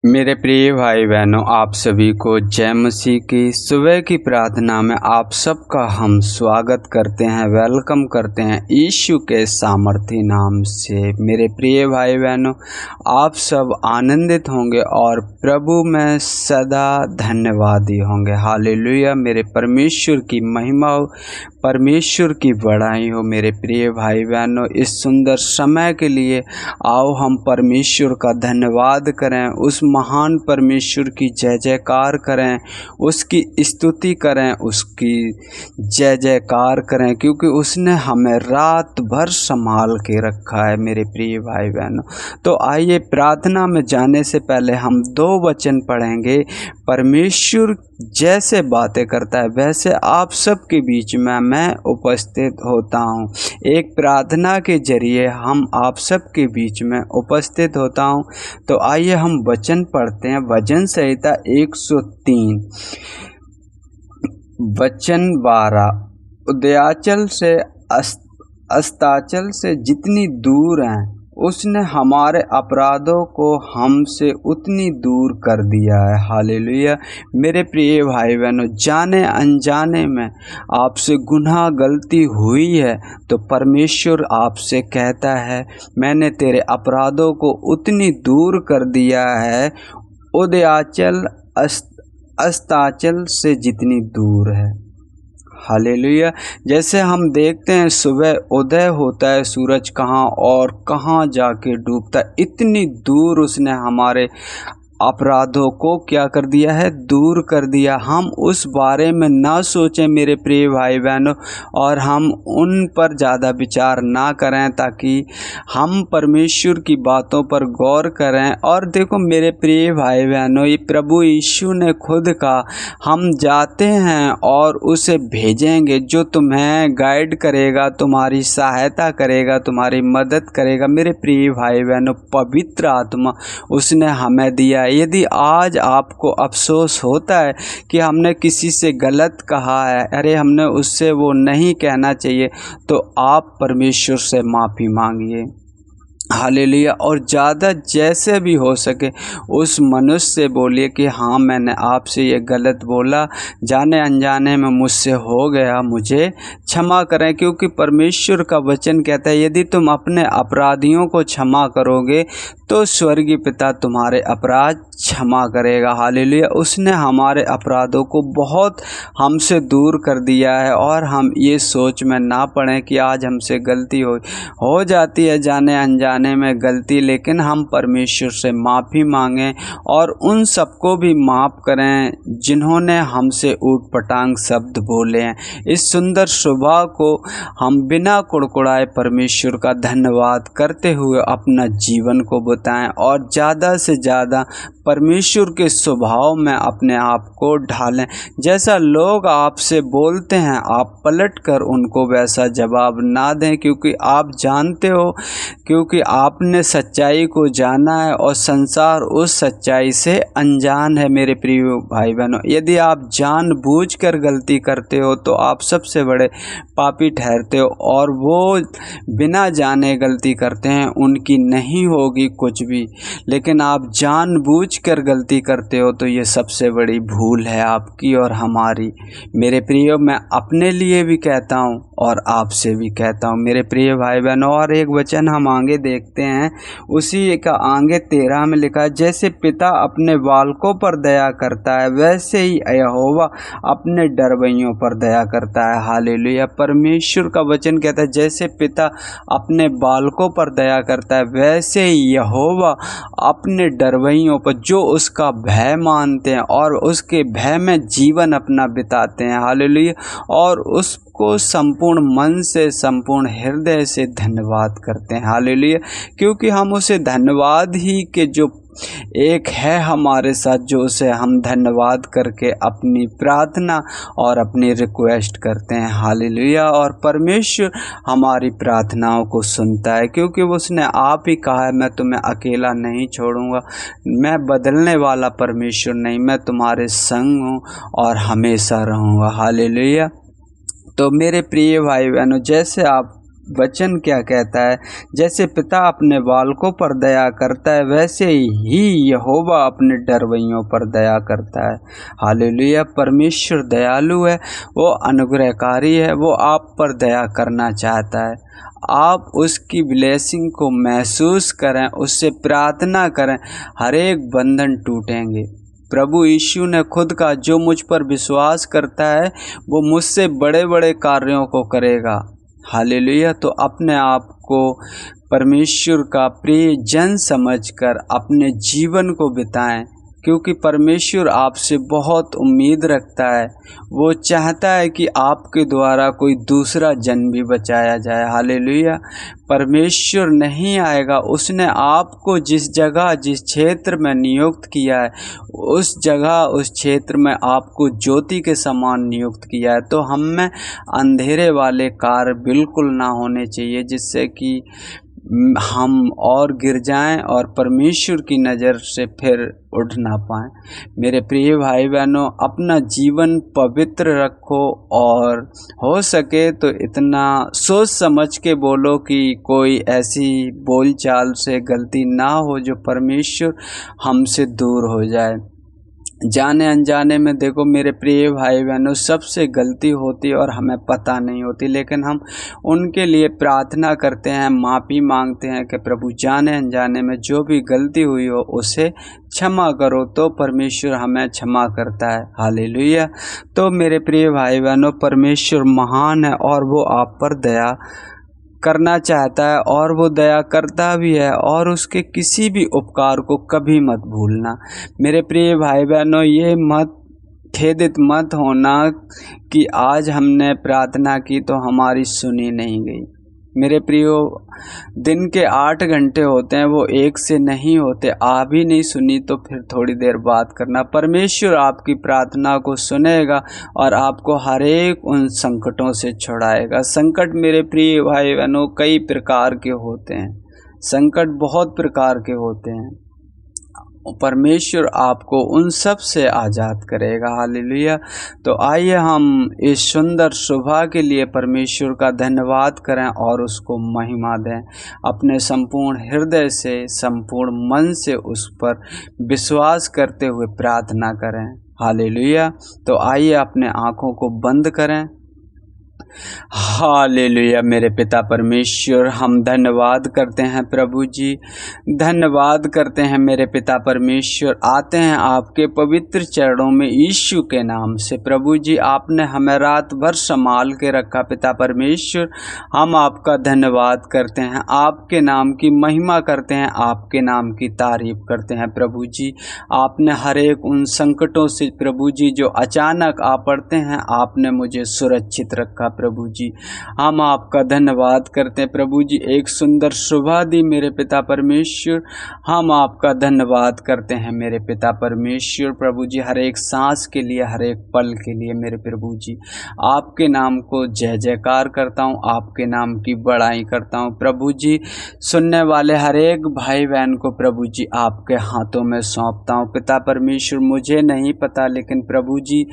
मेरे प्रिय भाई बहनों, आप सभी को जय मसीह की सुबह की प्रार्थना में आप सबका हम स्वागत करते हैं, वेलकम करते हैं यीशु के सामर्थी नाम से। मेरे प्रिय भाई बहनों, आप सब आनंदित होंगे और प्रभु में सदा धन्यवादी होंगे। हालेलुया। मेरे परमेश्वर की महिमा हो, परमेश्वर की बड़ाई हो। मेरे प्रिय भाई बहनों, इस सुंदर समय के लिए आओ हम परमेश्वर का धन्यवाद करें, उस महान परमेश्वर की जय जयकार करें, उसकी स्तुति करें, उसकी जय जयकार करें, क्योंकि उसने हमें रात भर संभाल के रखा है। मेरे प्रिय भाई बहनों, तो आइए प्रार्थना में जाने से पहले हम 2 वचन पढ़ेंगे। परमेश्वर जैसे बातें करता है वैसे आप सबके बीच में मैं उपस्थित होता हूँ। एक प्रार्थना के जरिए हम आप सबके बीच में उपस्थित होता हूँ। तो आइए हम वचन पढ़ते हैं। भजन संहिता 103 वचन 12। उदयाचल से अस्ताचल से जितनी दूर हैं, उसने हमारे अपराधों को हमसे उतनी दूर कर दिया है। हालेलुया। मेरे प्रिय भाई बहनों, जाने अनजाने में आपसे गुनाह गलती हुई है तो परमेश्वर आपसे कहता है, मैंने तेरे अपराधों को उतनी दूर कर दिया है, उदयाचल अस्ताचल से जितनी दूर है। हालेलुया। जैसे हम देखते हैं सुबह उदय होता है सूरज कहाँ और कहाँ जाके डूबता है, इतनी दूर उसने हमारे अपराधों को क्या कर दिया है, दूर कर दिया। हम उस बारे में ना सोचें मेरे प्रिय भाई बहनों, और हम उन पर ज़्यादा विचार ना करें, ताकि हम परमेश्वर की बातों पर गौर करें। और देखो मेरे प्रिय भाई बहनों, ये प्रभु यीशु ने खुद कहा, हम जाते हैं और उसे भेजेंगे जो तुम्हें गाइड करेगा, तुम्हारी सहायता करेगा, तुम्हारी मदद करेगा। मेरे प्रिय भाई बहनों, पवित्र आत्मा उसने हमें दिया। यदि आज आपको अफसोस होता है कि हमने किसी से गलत कहा है, अरे हमने उससे वो नहीं कहना चाहिए, तो आप परमेश्वर से माफ़ी मांगिए। हालेलुया। और ज़्यादा जैसे भी हो सके उस मनुष्य से बोलिए कि हाँ, मैंने आपसे ये गलत बोला, जाने अनजाने में मुझसे हो गया, मुझे क्षमा करें। क्योंकि परमेश्वर का वचन कहता है, यदि तुम अपने अपराधियों को क्षमा करोगे तो स्वर्गीय पिता तुम्हारे अपराध क्षमा करेगा। हालेलुया। उसने हमारे अपराधों को बहुत हमसे दूर कर दिया है, और हम ये सोच में ना पड़ें कि आज हमसे गलती हो जाती है जाने अनजाने में गलती, लेकिन हम परमेश्वर से माफ़ी मांगें और उन सबको भी माफ़ करें जिन्होंने हमसे ऊटपटांग शब्द बोले हैं। इस सुंदर सुबह को हम बिना कुड़कुड़ाए परमेश्वर का धन्यवाद करते हुए अपना जीवन को बताएं, और ज़्यादा से ज़्यादा परमेश्वर के स्वभाव में अपने आप को ढालें। जैसा लोग आपसे बोलते हैं आप पलट कर उनको वैसा जवाब ना दें, क्योंकि आप जानते हो, क्योंकि आपने सच्चाई को जाना है और संसार उस सच्चाई से अनजान है। मेरे प्रिय भाई बहनों, यदि आप जानबूझकर गलती करते हो तो आप सबसे बड़े पापी ठहरते हो, और वो बिना जाने गलती करते हैं, उनकी नहीं होगी कुछ भी। लेकिन आप जानबूझकर गलती करते हो तो ये सबसे बड़ी भूल है आपकी और हमारी। मेरे प्रिय, मैं अपने लिए भी कहता हूँ और आपसे भी कहता हूँ मेरे प्रिय भाई बहनों। और एक वचन हम आगे देखते हैं, उसी का आगे 13 में लिखा है, जैसे पिता अपने बालकों पर दया करता है वैसे ही यहोवा अपने डरवैयों पर दया करता है। हालेलुया। परमेश्वर का वचन कहता है, जैसे पिता अपने बालकों पर दया करता है वैसे ही यहोवा अपने डरवैयों पर, जो उसका भय मानते हैं और उसके भय में जीवन अपना बिताते हैं। हालेलुया। और उसको संपूर्ण मन से, संपूर्ण हृदय से धन्यवाद करते हैं। हालेलुया। क्योंकि हम उसे धन्यवाद ही के जो एक है हमारे साथ जो उसे हम धन्यवाद करके अपनी प्रार्थना और अपनी रिक्वेस्ट करते हैं। हालेलुया। और परमेश्वर हमारी प्रार्थनाओं को सुनता है, क्योंकि उसने आप ही कहा है, मैं तुम्हें अकेला नहीं छोड़ूंगा। मैं बदलने वाला परमेश्वर नहीं, मैं तुम्हारे संग हूँ और हमेशा रहूँगा। हालेलुया। तो मेरे प्रिय भाई बहनों, जैसे आप वचन क्या कहता है, जैसे पिता अपने बालकों पर दया करता है, वैसे ही यहोवा अपने डरवैयों पर दया करता है। हालेलुया। परमेश्वर दयालु है, वो अनुग्रहकारी है, वो आप पर दया करना चाहता है। आप उसकी ब्लेसिंग को महसूस करें, उससे प्रार्थना करें, हर एक बंधन टूटेंगे। प्रभु यीशु ने खुद कहा, जो मुझ पर विश्वास करता है वो मुझसे बड़े बड़े कार्यों को करेगा। हालेलुया। तो अपने आप को परमेश्वर का प्रिय जन समझकर अपने जीवन को बिताएं, क्योंकि परमेश्वर आपसे बहुत उम्मीद रखता है। वो चाहता है कि आपके द्वारा कोई दूसरा जन भी बचाया जाए। हालेलुया। परमेश्वर नहीं आएगा, उसने आपको जिस जगह जिस क्षेत्र में नियुक्त किया है, उस जगह उस क्षेत्र में आपको ज्योति के समान नियुक्त किया है। तो हम में अंधेरे वाले कार्य बिल्कुल ना होने चाहिए, जिससे कि हम और गिर जाएं और परमेश्वर की नज़र से फिर उठ ना पाएं। मेरे प्रिय भाई बहनों, अपना जीवन पवित्र रखो और हो सके तो इतना सोच समझ के बोलो कि कोई ऐसी बोलचाल से गलती ना हो जो परमेश्वर हमसे दूर हो जाए। जाने अनजाने में देखो मेरे प्रिय भाई बहनों, सबसे गलती होती और हमें पता नहीं होती, लेकिन हम उनके लिए प्रार्थना करते हैं, माफ़ी मांगते हैं कि प्रभु जाने अनजाने में जो भी गलती हुई हो उसे क्षमा करो, तो परमेश्वर हमें क्षमा करता है। हालेलुया। तो मेरे प्रिय भाई बहनों, परमेश्वर महान है और वो आप पर दया करना चाहता है और वो दया करता भी है, और उसके किसी भी उपकार को कभी मत भूलना। मेरे प्रिय भाई बहनों, ये मत खेदित मत होना कि आज हमने प्रार्थना की तो हमारी सुनी नहीं गई। मेरे प्रियो, दिन के 8 घंटे होते हैं, वो एक से नहीं होते। आ भी नहीं सुनी तो फिर थोड़ी देर बात करना। परमेश्वर आपकी प्रार्थना को सुनेगा और आपको हर एक उन संकटों से छुड़ाएगा। संकट मेरे प्रिय भाई बहनों कई प्रकार के होते हैं, संकट बहुत प्रकार के होते हैं। परमेश्वर आपको उन सब से आज़ाद करेगा। हालेलुया। तो आइए हम इस सुंदर सुबह के लिए परमेश्वर का धन्यवाद करें और उसको महिमा दें। अपने संपूर्ण हृदय से, संपूर्ण मन से उस पर विश्वास करते हुए प्रार्थना करें। हालेलुया। तो आइए अपने आँखों को बंद करें। हालेलुया। मेरे पिता परमेश्वर, हम धन्यवाद करते हैं प्रभु जी, धन्यवाद करते हैं मेरे पिता परमेश्वर। आते हैं आपके पवित्र चरणों में यीशु के नाम से। प्रभु जी, आपने हमें रात भर संभाल के रखा पिता परमेश्वर, हम आपका धन्यवाद करते हैं, आपके नाम की महिमा करते हैं, आपके नाम की तारीफ करते हैं। प्रभु जी, आपने हर एक उन संकटों से प्रभु जी जो अचानक आ पड़ते हैं, आपने मुझे सुरक्षित रखा। प्रभु जी, हम आपका धन्यवाद करते हैं। प्रभु जी, एक सुंदर सुबह दी मेरे पिता परमेश्वर, हम आपका धन्यवाद करते हैं मेरे पिता परमेश्वर। प्रभु जी, हर एक सांस के लिए, हर एक पल के लिए मेरे प्रभु जी, आपके नाम को जय जयकार करता हूँ, आपके नाम की बड़ाई करता हूँ। प्रभु जी, सुनने वाले हर एक भाई बहन को प्रभु जी आपके हाथों में सौंपता हूँ। पिता परमेश्वर, मुझे नहीं पता, लेकिन प्रभु जी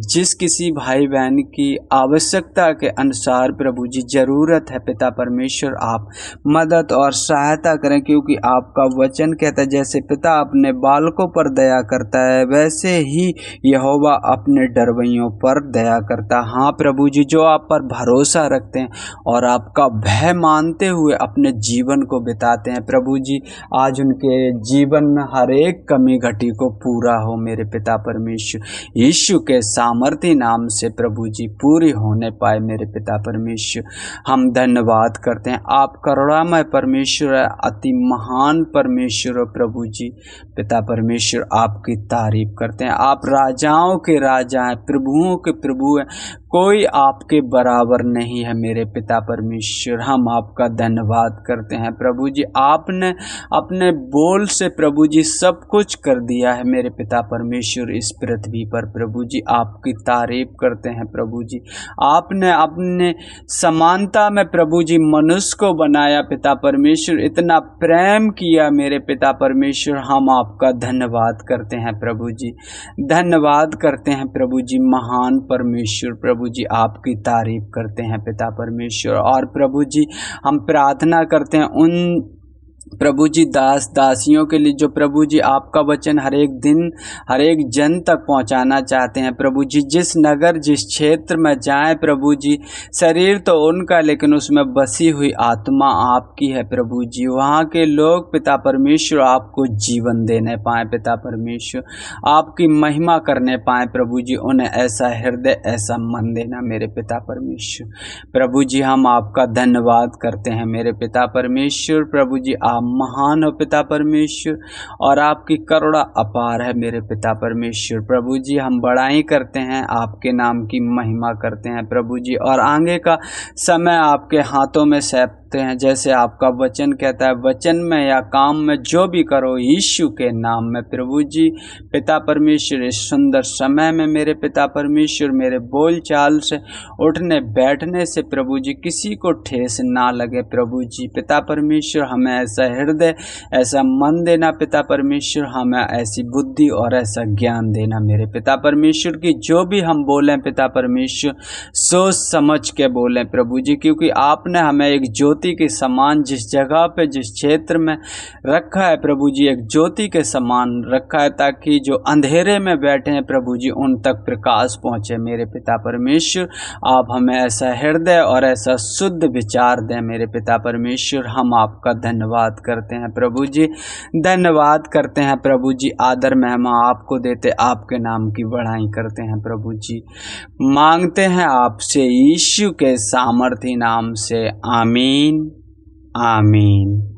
जिस किसी भाई बहन की आवश्यकता के अनुसार प्रभु जी ज़रूरत है, पिता परमेश्वर आप मदद और सहायता करें, क्योंकि आपका वचन कहता है जैसे पिता अपने बालकों पर दया करता है, वैसे ही यहोवा अपने डरवैयों पर दया करता है। हाँ प्रभु जी, जो आप पर भरोसा रखते हैं और आपका भय मानते हुए अपने जीवन को बिताते हैं, प्रभु जी आज उनके जीवन में हर एक कमी घटी को पूरा हो मेरे पिता परमेश्वर। यीशु के सामर्थी नाम से प्रभु जी पूरी होने पाए मेरे पिता परमेश्वर। हम धन्यवाद करते हैं, आप करुणामय परमेश्वर है, अति महान परमेश्वर हो प्रभु जी। पिता परमेश्वर आपकी तारीफ करते हैं, आप राजाओं के राजा हैं, प्रभुओं के प्रभु हैं, कोई आपके बराबर नहीं है मेरे पिता परमेश्वर। हम आपका धन्यवाद करते हैं प्रभु जी। आपने अपने बोल से प्रभु जी सब कुछ कर दिया है मेरे पिता परमेश्वर इस पृथ्वी पर। प्रभु जी आपकी तारीफ करते हैं प्रभु जी। आपने अपने समानता में प्रभु जी मनुष्य को बनाया पिता परमेश्वर, इतना प्रेम किया मेरे पिता परमेश्वर। हम आपका धन्यवाद करते हैं प्रभु जी, धन्यवाद करते हैं प्रभु जी। महान परमेश्वर प्रभु जी आपकी तारीफ करते हैं पिता परमेश्वर। और प्रभु जी हम प्रार्थना करते हैं उन प्रभु जी दास दासियों के लिए जो प्रभु जी आपका वचन हर एक दिन हर एक जन तक पहुंचाना चाहते हैं प्रभु जी। जिस नगर जिस क्षेत्र में जाएं प्रभु जी, शरीर तो उनका लेकिन उसमें बसी हुई आत्मा आपकी है प्रभु जी। वहाँ के लोग पिता परमेश्वर आपको जीवन देने पाएँ पिता परमेश्वर, आपकी महिमा करने पाएँ प्रभु जी। उन्हें ऐसा हृदय ऐसा मन देना मेरे पिता परमेश्वर। प्रभु जी हम आपका धन्यवाद करते हैं मेरे पिता परमेश्वर। प्रभु जी आप महान हो पिता परमेश्वर और आपकी करुणा अपार है मेरे पिता परमेश्वर। प्रभु जी हम बड़ाई करते हैं, आपके नाम की महिमा करते हैं प्रभु जी। और आगे का समय आपके हाथों में सौंपते हैं, जैसे आपका वचन कहता है, वचन में या काम में जो भी करो यीशु के नाम में प्रभु जी। पिता परमेश्वर इस सुंदर समय में मेरे पिता परमेश्वर मेरे बोल चाल से उठने बैठने से प्रभु जी किसी को ठेस ना लगे प्रभु जी। पिता परमेश्वर हमें ऐसा हृदय ऐसा मन देना पिता परमेश्वर, हमें ऐसी बुद्धि और ऐसा ज्ञान देना मेरे पिता परमेश्वर की जो भी हम बोलें पिता परमेश्वर सोच समझ के बोलें प्रभु जी। क्योंकि आपने हमें एक ज्योति के समान जिस जगह पे जिस क्षेत्र में रखा है प्रभु जी, एक ज्योति के समान रखा है ताकि जो अंधेरे में बैठे हैं प्रभु जी उन तक प्रकाश पहुंचे मेरे पिता परमेश्वर। आप हमें ऐसा हृदय और ऐसा शुद्ध विचार दें मेरे पिता परमेश्वर। हम आपका धन्यवाद करते हैं प्रभु जी, धन्यवाद करते हैं प्रभु जी। आदर महिमा आपको देते, आपके नाम की बड़ाई करते हैं प्रभु जी। मांगते हैं आपसे यीशु के सामर्थी नाम से, आमीन आमीन।